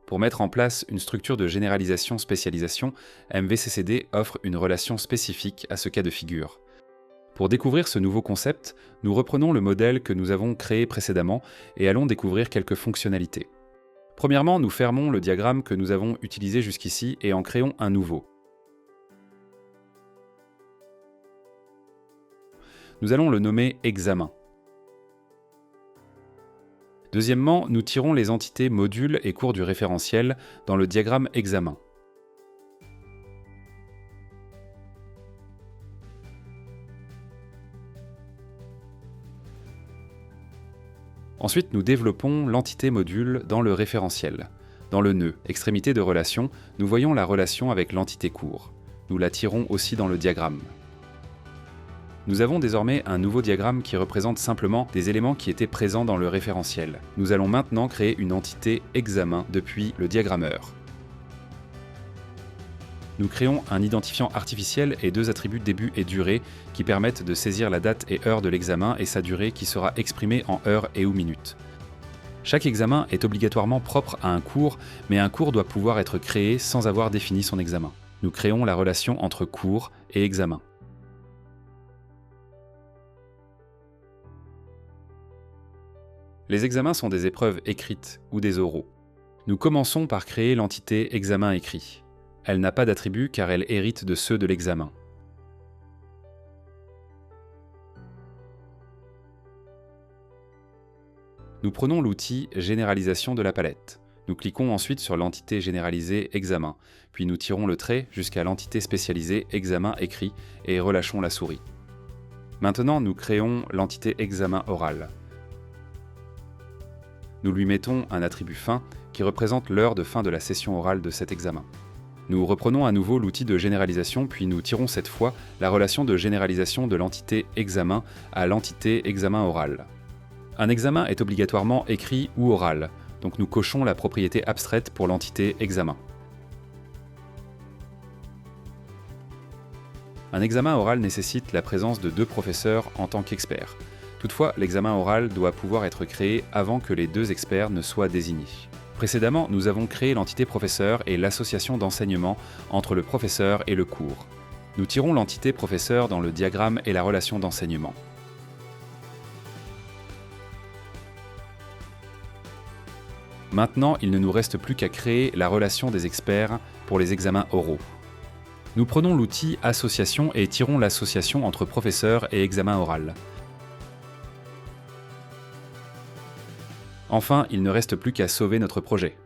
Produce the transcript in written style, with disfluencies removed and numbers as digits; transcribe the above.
Pour mettre en place une structure de généralisation-spécialisation, MVCCD offre une relation spécifique à ce cas de figure. Pour découvrir ce nouveau concept, nous reprenons le modèle que nous avons créé précédemment et allons découvrir quelques fonctionnalités. Premièrement, nous fermons le diagramme que nous avons utilisé jusqu'ici et en créons un nouveau. Nous allons le nommer examen. Deuxièmement, nous tirons les entités modules et cours du référentiel dans le diagramme examen. Ensuite, nous développons l'entité module dans le référentiel. Dans le nœud, extrémité de relation, nous voyons la relation avec l'entité cours. Nous la tirons aussi dans le diagramme. Nous avons désormais un nouveau diagramme qui représente simplement des éléments qui étaient présents dans le référentiel. Nous allons maintenant créer une entité examen depuis le diagrammeur. Nous créons un identifiant artificiel et deux attributs début et durée qui permettent de saisir la date et heure de l'examen et sa durée qui sera exprimée en heures et ou minutes. Chaque examen est obligatoirement propre à un cours, mais un cours doit pouvoir être créé sans avoir défini son examen. Nous créons la relation entre cours et examen. Les examens sont des épreuves écrites ou des oraux. Nous commençons par créer l'entité examen écrit. Elle n'a pas d'attribut car elle hérite de ceux de l'examen. Nous prenons l'outil généralisation de la palette. Nous cliquons ensuite sur l'entité généralisée examen, puis nous tirons le trait jusqu'à l'entité spécialisée examen écrit et relâchons la souris. Maintenant, nous créons l'entité examen oral. Nous lui mettons un attribut fin qui représente l'heure de fin de la session orale de cet examen. Nous reprenons à nouveau l'outil de généralisation puis nous tirons cette fois la relation de généralisation de l'entité examen à l'entité examen oral. Un examen est obligatoirement écrit ou oral, donc nous cochons la propriété abstraite pour l'entité examen. Un examen oral nécessite la présence de deux professeurs en tant qu'experts. Toutefois, l'examen oral doit pouvoir être créé avant que les deux experts ne soient désignés. Précédemment, nous avons créé l'entité professeur et l'association d'enseignement entre le professeur et le cours. Nous tirons l'entité professeur dans le diagramme et la relation d'enseignement. Maintenant, il ne nous reste plus qu'à créer la relation des experts pour les examens oraux. Nous prenons l'outil association et tirons l'association entre professeur et examen oral. Enfin, il ne reste plus qu'à sauver notre projet.